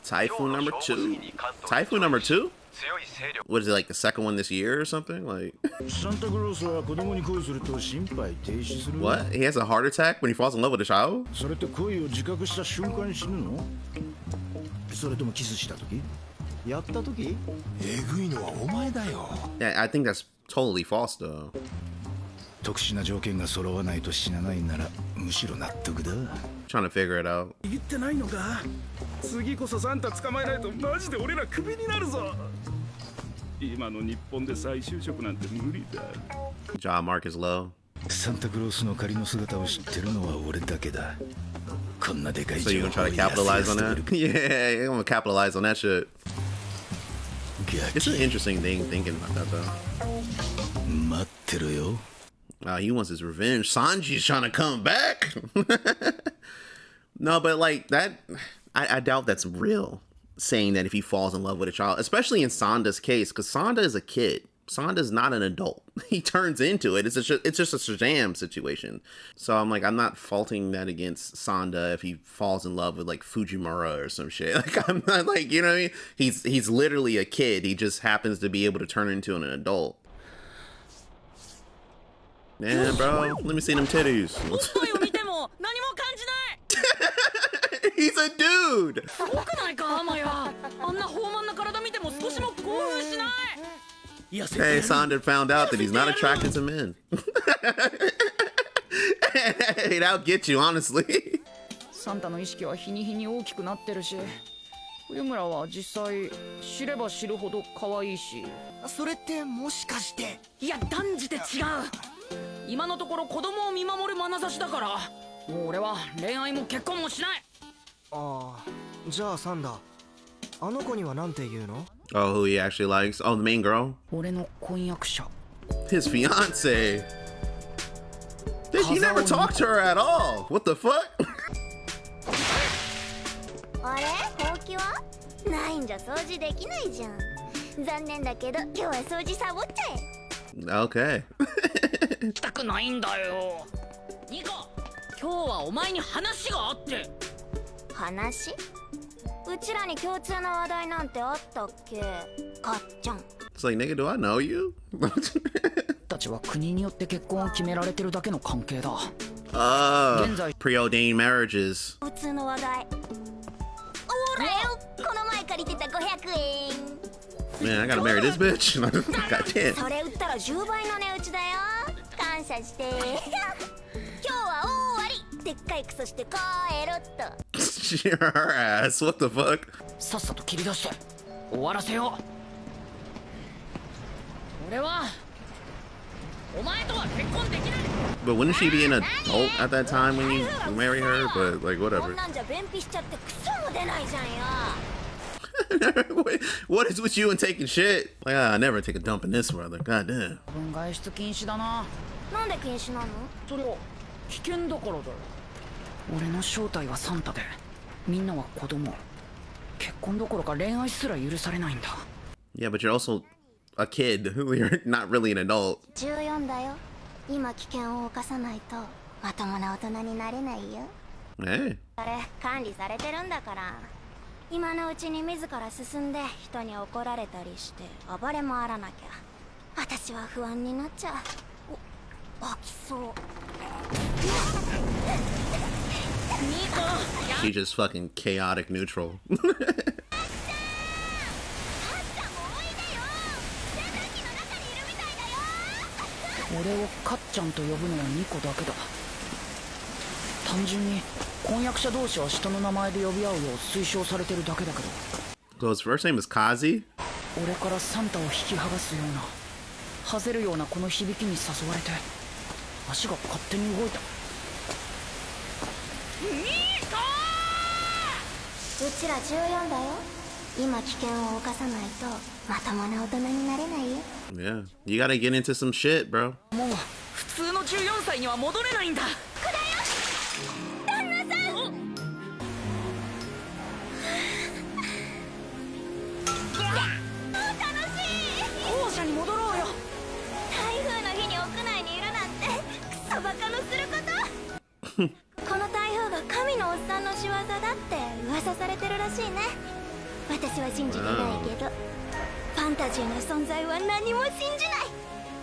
Typhoon number two? Typhoon number two? What is it, like the second one this year or something? Like what? He has a heart attack when he falls in love with a child? Yeah, I think that's totally false though. Trying to figure it out. Job market is low. So you gonna try to capitalize on that? Yeah, you're gonna capitalize on that shit. It's an interesting thing thinking about that though. He wants his revenge. Sanji's trying to come back. No, but like that, I doubt that's real. Saying that if he falls in love with a child, especially in Sanda's case, because Sanda is a kid. Sanda's not an adult. He turns into it. It's just a Shazam situation. So I'm like, I'm not faulting that against Sanda if he falls in love with like Fujimura or some shit. Like I'm not like, you know what I mean? He's literally a kid. He just happens to be able to turn into an adult. Man, bro, let me see them titties. He's a dude. Hey, Sanda found out that he's not attracted to men. Hey, that'll get you, honestly. サンタの意識は日に日に大きくなってるし、冬村は実際知れば知るほど可愛いし。それってもしかして？いや、断じて違う。今のところ子供を見守る眼差しだから、もう俺は恋愛も結婚もしない。ああ、じゃあサンダ、あの子にはなんて言うの？ Oh, who he actually likes? Oh, the main girl? 俺の婚約者。 His fiance. Bitch, he never talked to her at all. What the fuck? あれ？ほうきは？ないんじゃ掃除できないじゃん。残念だけど今日は掃除サボっちゃえ。Okay. したくないんだよ。ニコ、今日はお前に話があって。話？うちらに共通の話題なんてあったっけ？かっちゃん。It's like, nigga, do I know you? たちは国によって結婚を決められてるだけの関係だ。Preordained marriages. 普通の話題。ほらよ、この前借りてた500円。Man, I gotta marry this bitch. God damn. それ売ったら10倍の値打ちだよ。感謝して。今日は大終わり。でっかいクソして帰ろっと。Your ass. What the fuck? さっさと切り出して終わらせよう。俺はお前とは結婚できない。 But wouldn't she be an adult at that time when you marry her? But like, whatever. こんなんじゃ便秘しちゃってクソも出ないじゃんよ。What is with you and taking shit? Like, I never take a dump in this weather. God damn. 外出禁止だな。なんで禁止なの？それは危険だからだよ。俺の正体はサンタで、みんなは子供。結婚どころか恋愛すら許されないんだ。Yeah, but you're also a kid. You're not really an adult. 14だよ。今危険を冒さないとまともな大人になれないよ。Hey. あれ管理されてるんだから。今のうちに自ら進んで人に怒られたりして暴れ回らなきゃ。私は不安になっちゃう。お、飽きそう。She just fucking chaotic neutral. 俺をかっちゃんと呼ぶのはニコだけだ。単純に婚約者同士は下の名前で呼び合うよう推奨されてるだけだけど。 So his first name is Ky.D? 俺からサンタを引き剥がすような、はぜるようなこの響きに誘われて足が勝手に動いた。ニコー！うちら14だよ。今危険を冒さないとまともな大人になれないよ。 Yeah, you gotta get into some shit, bro. もう普通の14歳には戻れないんだ。旦那さん。楽しい。校舎に戻ろうよ。台風の日に屋内にいるなんてクソバカのすること。この台風が神のおっさんの仕業だって噂されてる私は信じてないけど、ファンタジーの存在は何も信じない。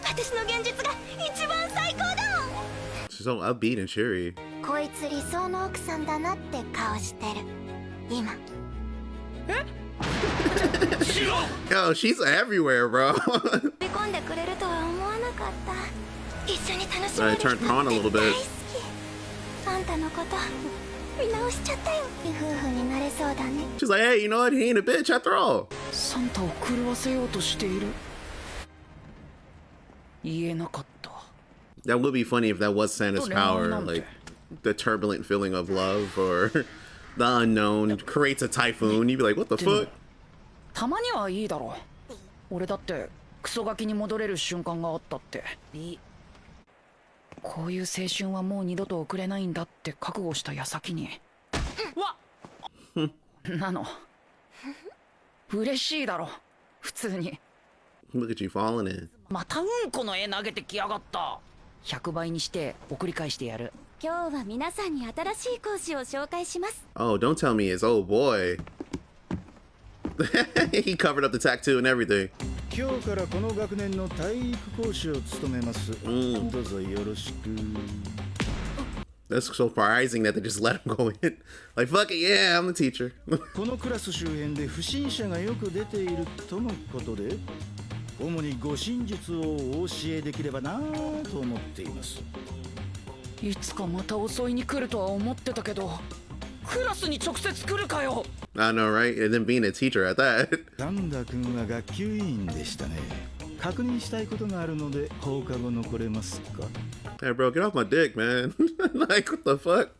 私の現実が一番最高だもん。 She's so upbeat and cheery. こいつ理想の奥さんだなって顔してる今。 Yo, she's everywhere, bro. 飛び込んでくれるとは思わなかった。一緒に楽しめる人 Turned on a little って bit. 大好き。あんたのこと見直しちゃったよ。いい夫婦になれそうだね。 She's like, hey, you know what? He ain't a bitch after all. サンタを狂わせようとしている。言えなかった。 That would be funny if that was Santa's Oh, power, no. like the turbulent feeling of love or the unknown creates a typhoon. You'd be like, what the fuck? たまにはいいだろう。俺だってクソガキに戻れる瞬間があったって。こういう青春はもう二度と送れないんだって覚悟した矢先にわっなの。嬉しいだろ普通に。 Look at you falling in. またうんこの絵投げてきやがった。100倍にして送り返してやる。今日は皆さんに新しい講師を紹介します。 Oh, don't tell me it's old boy. He covered up the tattoo and everything. 今日からこの学年の体育講師を務めます。どうぞよろしく。 That's so surprising that they just let him go in. Like, fuck it, yeah, I'm the teacher. このクラス周辺で不審者がよく出ているとのことで、主に護身術をお教えできればなと思っています。いつかまた襲いに来るとは思ってたけど、クラスに直接来るかよ。 I know, right? And then being a teacher at that. サンダ君は学級委員でしたね。確認したいことがあるので放課後残れますか？ Hey, bro, get off my dick, man. Like, what the fuck?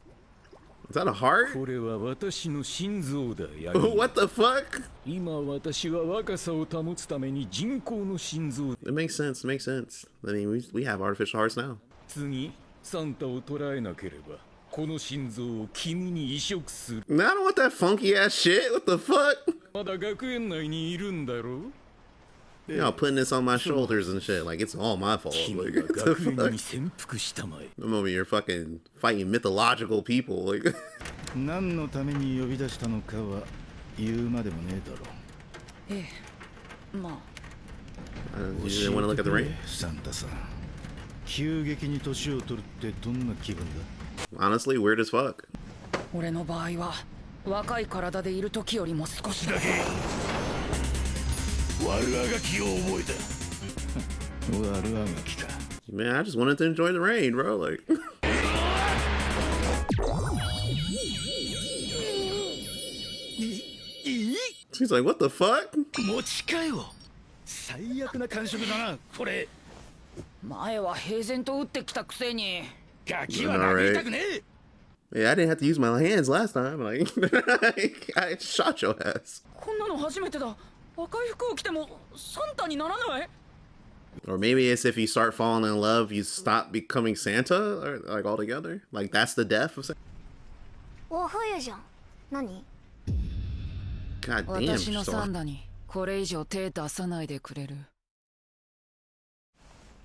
Is that a heart? これは私の心臓だ。What the fuck? 今私は若さを保つために人工の心臓。 It makes sense, makes sense. I mean, we have artificial hearts now. 次、サンタを捕らえなければ、この心臓を君に移植する。 I don't want that funky ass shit. What the fuck? まだ学園内にいるんだろう。 Y'all putting this on my shoulders and shit. Like, it's all my fault. 君 Like, が what the 学園 fuck? に潜伏したまえ。 I'm over here fucking fighting mythological people. Like, 何のために呼び出したのかは言うまでもねえだろう。ええ、まあ you didn't want to look at the ring? サンタさん、急激に年を取るってどんな気分だ？ Honestly, weird as fuck. 俺の場合は若い体でいる時よりも少しだけ。悪あがきを覚えた。悪あがきか。 Man, I just wanted to enjoy the rain, bro. Like, she's like, what the fuck? 持ちかよ。最悪な感触だな、これ。前は平然と打ってきたくせに。ガキは殴りたくねえ。 Yeah, I didn't have to use my hands last time. Like, I shot your ass. こんなの初めてだ。赤い服を着てもサンタにならない？ Or maybe it's if you start falling in love, you stop becoming Santa, or like altogether. Like that's the death of Santa. お冬じゃん。何？ God damn, 私 she's の so... サンダにこれ以上手出さないでくれる？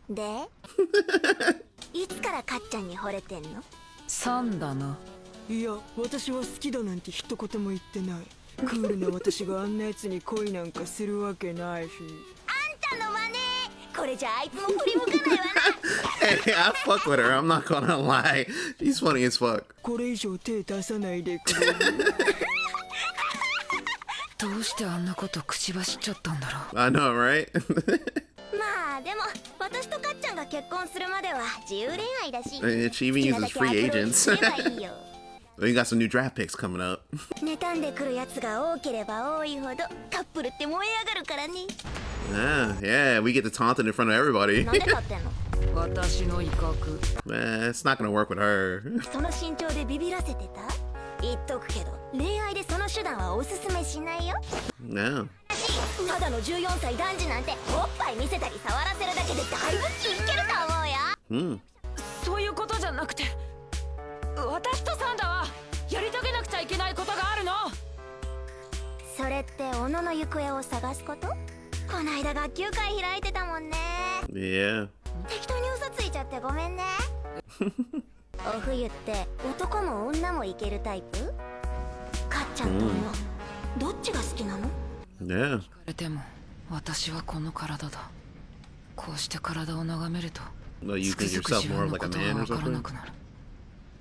でいつからかっちゃんに惚れてんの？サンダな。いや、私は好きだなんて一言も言ってない。クールな私があんなやつに恋なんかするわけないし。あんたの真似これじゃあいつも振り向かないわな。 Hey, I fuck with her. I'm not gonna lie. She's funny as fuck. これ以上手出さないでくれる？どうしてあんなこと口走っちゃったんだろう。 I know, right? まあでも私とかっちゃんが結婚するまでは自由恋愛だし。 And she even uses free agents. すればいいよ。 We got some new draft picks coming up. 妬んでくるやつが多ければ多いほどカップルって燃え上がるからね。 Yeah, we get to taunt it in front of everybody. なんで立ってんの？私の威嚇。 Man, it's not gonna work with her. その身長でビビらせてた？言っとくけど恋愛でその手段はおすすめしないよ。 No. ただの14歳男児なんておっぱい見せたり触らせるだけでだいぶ気いけると思うよ。Hmm. そういうことじゃなくて、私とサンダはやり遂げなくちゃいけないことがあるの。それって小野の行方を探すこと？こないだ学級会開いてたもんね。 Yeah. 適当に嘘ついちゃってごめんね。お冬って男も女もいけるタイプ？かっちゃんと小野、どっちが好きなの？ Yeah. でも私はこの体だ。こうして体を眺めると Well, you つく think づく yourself 自分 more の like こ a とが man or わからな something? くなる。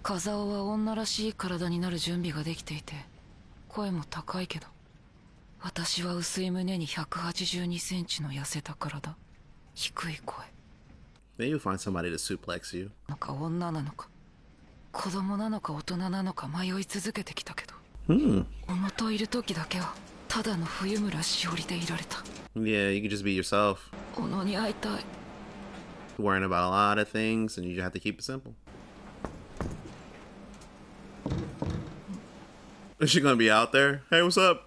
風尾は女らしい体になる準備ができていて、声も高いけど、私は薄い胸に182センチの痩せた体、低い声。 Maybe you'll find somebody to suplex you. なのか女なのか、子供なのか大人なのか迷い続けてきたけど、小といる時だけはただの冬村しおりでいられた。 Yeah, you could just be yourself. 小野に会いたい。 Worrying about a lot of things, and you just have to keep it simple. Is she gonna be out there? Hey, what's up?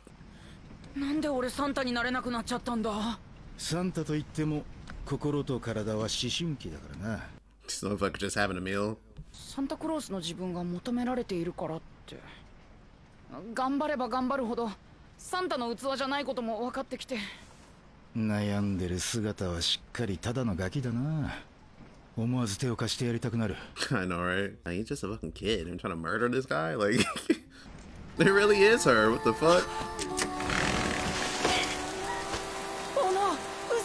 なんで俺サンタになれなくなっちゃったんだ。サンタといっても心と体は思春期だからな。 This motherfucker just having a meal. サンタクロースの自分が求められているからって、頑張れば頑張るほどサンタの器じゃないことも分かってきて。悩んでる姿はしっかりただのガキだな。思わず手を貸してやりたくなる。 I know, right? Like, he's just a fucking kid and trying to murder this guy. Like, it really is her. What the fuck?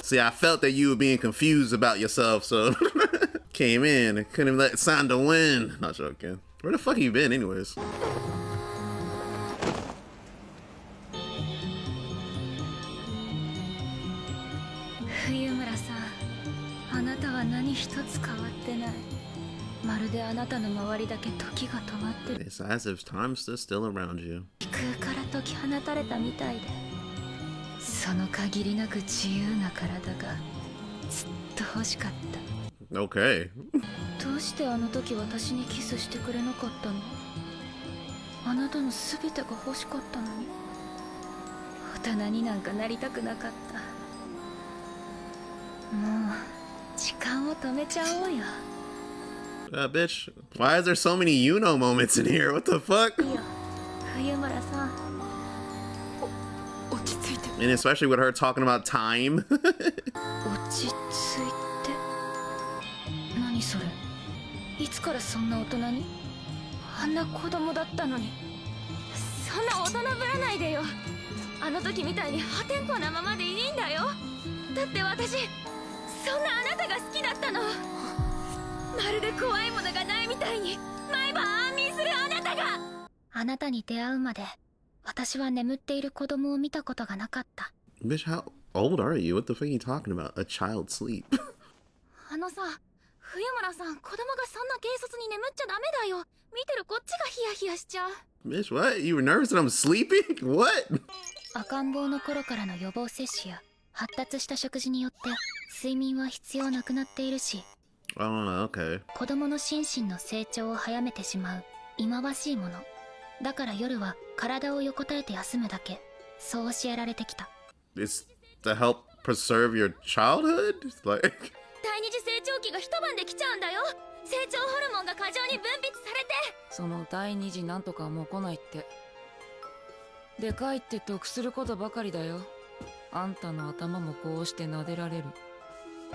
See, I felt that you were being confused about yourself, so came in and couldn't let Sanda win. Not joking. Where the fuck you been, anyways? 冬村さん、あなたは何一つ変わってない。まるであなたの周りだけ時が止まってる。 It's as if time stood still around you. 空から解き放たれたみたいで、その限りなく自由な体がずっと欲しかった。 Okay. どうしてあの時私にキスしてくれなかったの？あなたの全てが欲しかったのに。大人になんかなりたくなかった。もう時間を止めちゃおうよ。Bitch, why is there so many you know moments in here? What the fuck? いいよ、冬村さん。落ち着いて。 And especially with her talking about time. 落ち着いて。何それ？いつからそんな大人に？あんな子供だったのに。そんな大人ぶらないでよ。あの時みたいに破天荒なままでいいんだよ。だって私、そんなあなたが好きだったの。まるで怖いものがないみたいに毎晩安眠するあなたが。あなたに出会うまで私は眠っている子供を見たことがなかった。 Bitch, how old are you? What the fuck are you talking about? A child sleep. あのさ、冬村さん、子供がそんな軽率に眠っちゃダメだよ。見てるこっちがヒヤヒヤしちゃう。 Bitch, what? You were nervous that I'm sleeping? What? 赤ん坊の頃からの予防接種や発達した食事によって睡眠は必要なくなっているし、 Oh, okay. 子供の心身の成長を早めてしまう忌まわしいものだから夜は体を横たえて休むだけ、そう教えられてきた。 It's to help preserve your childhood? Like, 第二次成長期が一晩で来ちゃうんだよ。成長ホルモンが過剰に分泌されて。その第二次なんとかもう来ないって。でかいって得することばかりだよ。あんたの頭もこうして撫でられる。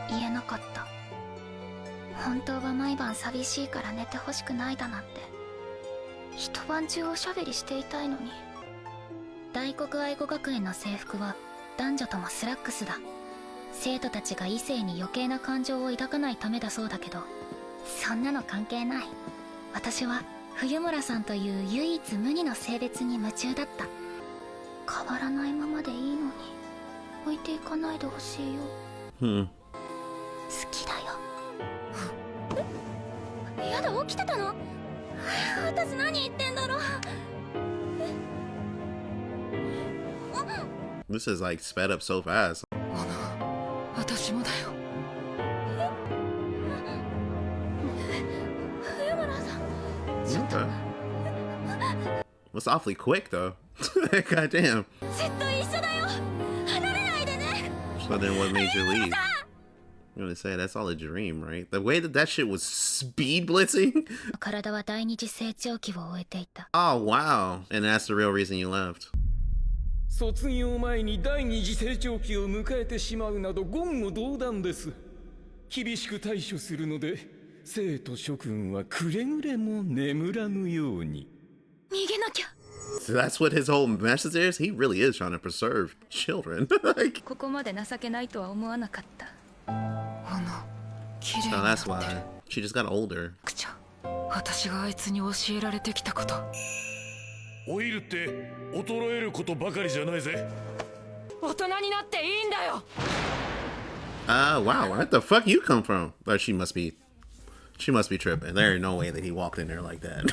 言えなかった。本当は毎晩寂しいから寝てほしくないだなんて一晩中おしゃべりしていたいのに。大黒愛護学園の制服は男女ともスラックスだ。生徒たちが異性に余計な感情を抱かないためだそうだけど、そんなの関係ない。私は冬村さんという唯一無二の性別に夢中だった。変わらないままでいいのに置いていかないでほしいよ。hmm. 好きだよ。やだ、起きてたの？私何言ってんだろう。This is like sped up so fast. 私もだよ。冬村さん、Okay. It's awfully quick though. God damn. ずっと一緒だよ。離れないでね。 So then what made you leave? I'm gonna say that's all a dream, right? The way that shit was speed blitzing? 体は第二次成長期を終えていた。 Oh, wow. And that's the real reason you left. 卒業前に第二次成長期を迎えてしまうなど言語道断です。厳しく対処するので生徒諸君はくれぐれも眠らぬように。逃げなきゃ。So that's what his whole message is. He really is trying to preserve children. Like, ここまで情けないとは思わなかった。綺麗 oh, になっ that's て why she just got older. くちゃ。私があいつに教えられてきたこと。老いるって衰えることばかりじゃないぜ。大人になっていいんだよ。Wow, where the fuck you come from? But she must be tripping. There ain't no way that he walked in there like that.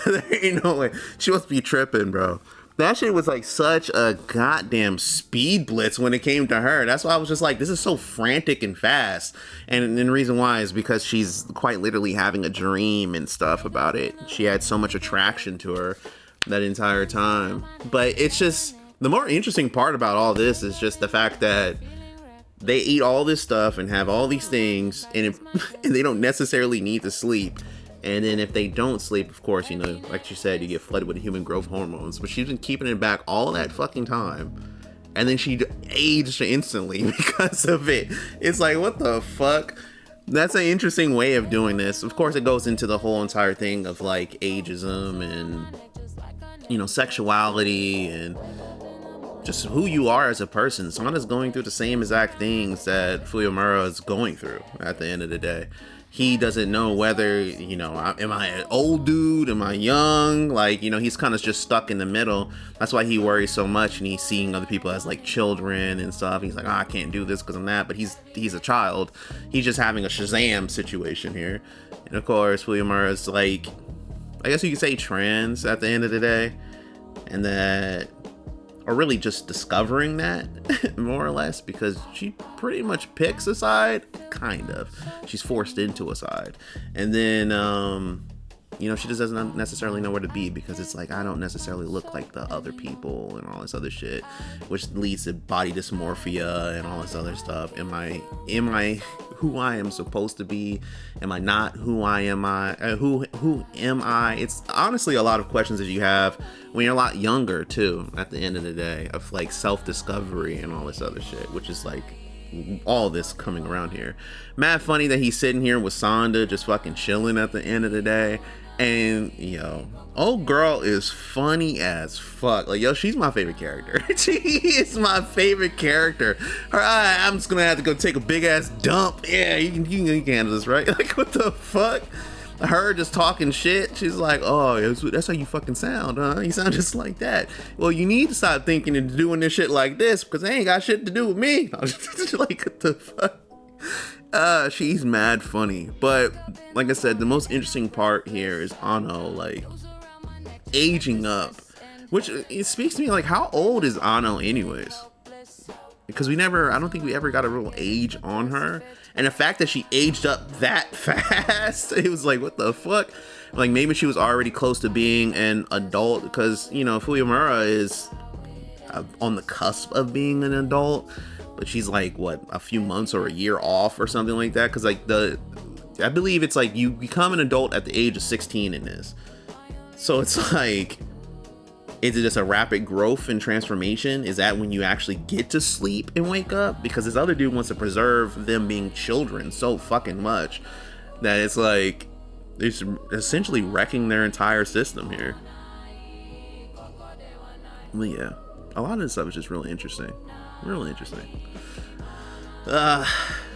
There ain't no way. She must be tripping, bro. That shit was like such a goddamn speed blitz when it came to her. That's why I was just like, this is so frantic and fast. And the reason why is because she's quite literally having a dream and stuff about it. She had so much attraction to her that entire time. But it's just, the more interesting part about all this is just the fact that they eat all this stuff and have all these things, and they don't necessarily need to sleep. And then if they don't sleep, of course, you know, like you said, you get flooded with human growth hormones. But she's been keeping it back all that fucking time. And then she aged instantly because of it. It's like, what the fuck? That's an interesting way of doing this. Of course, it goes into the whole entire thing of like ageism and, you know, sexuality and just who you are as a person. Sanda's going through the same exact things that Fuyomura is going through at the end of the day. He doesn't know whether, you know, am I an old dude? Am I young? Like, you know, he's kind of just stuck in the middle. That's why he worries so much, and he's seeing other people as like children and stuff. He's like, oh, I can't do this because I'm that. But he's a child. He's just having a Shazam situation here. And of course, Fuyomura is like, I guess you could say trans at the end of the day. And that, or really just discovering that, more or less, because she pretty much picks a side, kind of. She's forced into a side. And then, you know, she just doesn't necessarily know where to be, because it's like, I don't necessarily look like the other people and all this other shit, which leads to body dysmorphia and all this other stuff. Am I who I am supposed to be? Am I not who I am? Who am I? It's honestly a lot of questions that you have when you're a lot younger too, at the end of the day, of like self-discovery and all this other shit, which is like all this coming around here. Mad funny that he's sitting here with Sanda just fucking chilling at the end of the day. And yo, old girl is funny as fuck. Like, yo, she's my favorite character. She is my favorite character. Alright, I'm just gonna have to go take a big ass dump. Yeah, you can handle this, right? Like, what the fuck? Her just talking shit. She's like, oh, that's how you fucking sound, huh? You sound just like that. Well, you need to stop thinking and doing this shit like this, because they ain't got shit to do with me. I was just like, what the fuck? She's mad funny. But like I said, the most interesting part here is Ano like aging up, which it speaks to me like, how old is Ano anyways? Because I don't think we ever got a real age on her. And the fact that she aged up that fast, it was like, what the fuck? Like, maybe she was already close to being an adult, because, you know, Fuyomura is on the cusp of being an adult, but she's like, what, a few months or a year off or something like that? Because like I believe it's like you become an adult at the age of 16 in this. So it's like, is it just a rapid growth and transformation? Is that when you actually get to sleep and wake up? Because this other dude wants to preserve them being children so fucking much that it's like, it's essentially wrecking their entire system here. But yeah, a lot of this stuff is just really interesting. Really interesting. But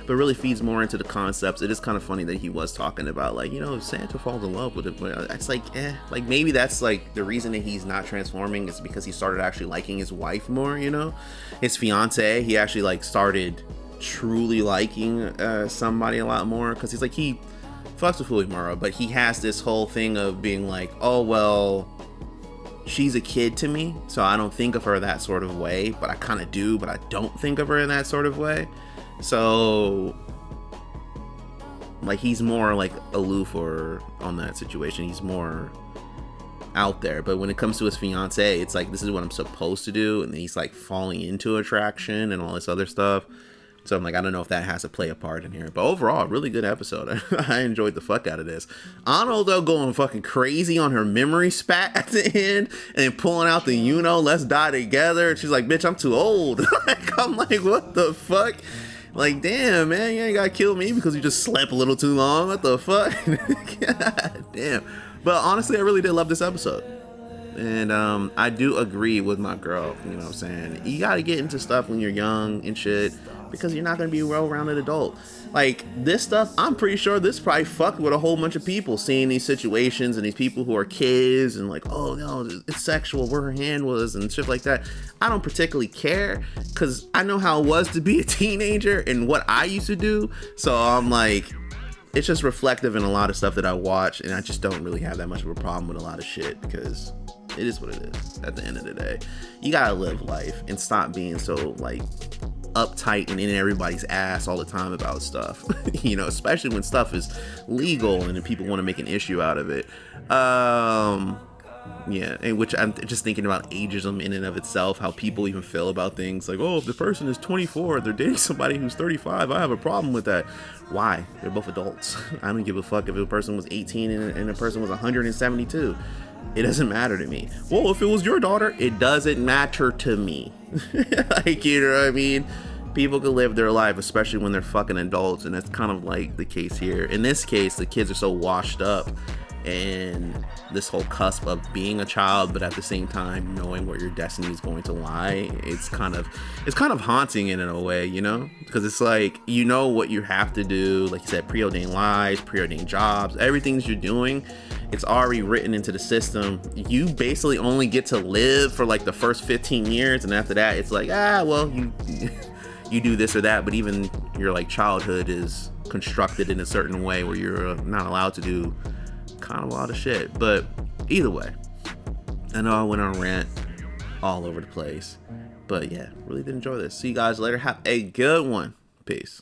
really feeds more into the concepts. It is kind of funny that he was talking about, like, you know, if Santa falls in love with it, but it's like, like maybe that's like the reason that he's not transforming is because he started actually liking his wife more, you know, his fiance. He actually like started truly liking somebody a lot more, because he's like, he fucks with Fuyomura, but he has this whole thing of being like, oh well, she's a kid to me, so I don't think of her that sort of way, but I kind of do, but I don't think of her in that sort of way. So like, he's more like aloof or on that situation. He's more out there. But when it comes to his fiance, it's like, this is what I'm supposed to do, and then he's like falling into attraction and all this other stuff. So I'm like, I don't know if that has to play a part in here. But overall, really good episode. I enjoyed the fuck out of this. Ano, though, going fucking crazy on her memory spat at the end and pulling out the, you know, let's die together. And she's like, bitch, I'm too old. Like, I'm like, what the fuck? Like, damn, man, you ain't gotta kill me because you just slept a little too long. What the fuck? God damn. But honestly, I really did love this episode. And I do agree with my girl, you know what I'm saying? You gotta get into stuff when you're young and shit, because you're not gonna be a well-rounded adult. Like, this stuff, I'm pretty sure this probably fucked with a whole bunch of people, seeing these situations and these people who are kids and like, oh no, it's sexual, where her hand was and shit like that. I don't particularly care, because I know how it was to be a teenager and what I used to do. So I'm like, it's just reflective in a lot of stuff that I watch, and I just don't really have that much of a problem with a lot of shit, because it is what it is at the end of the day. You gotta live life and stop being so like uptight and in everybody's ass all the time about stuff. You know, especially when stuff is legal and then people want to make an issue out of it. Yeah, and which I'm just thinking about ageism in and of itself, how people even feel about things like, oh, if the person is 24, they're dating somebody who's 35, I have a problem with that. Why? They're both adults. I don't give a fuck if a person was 18 and a person was 172. It doesn't matter to me. Well, if it was your daughter, it doesn't matter to me. Like, you know what I mean? People can live their life, especially when they're fucking adults, and that's kind of like the case here. In this case, the kids are so washed up and this whole cusp of being a child, but at the same time knowing where your destiny is going to lie. It's kind of haunting in a way, you know, because it's like, you know what you have to do, like you said, preordained lives, preordained jobs, everything that you're doing, it's already written into the system. You basically only get to live for like the first 15 years, and after that it's like, well, you do this or that. But even your like childhood is constructed in a certain way where you're not allowed to do kind of a lot of shit. But either way, I know I went on a rant all over the place, but yeah, really did enjoy this. See you guys later. Have a good one. Peace.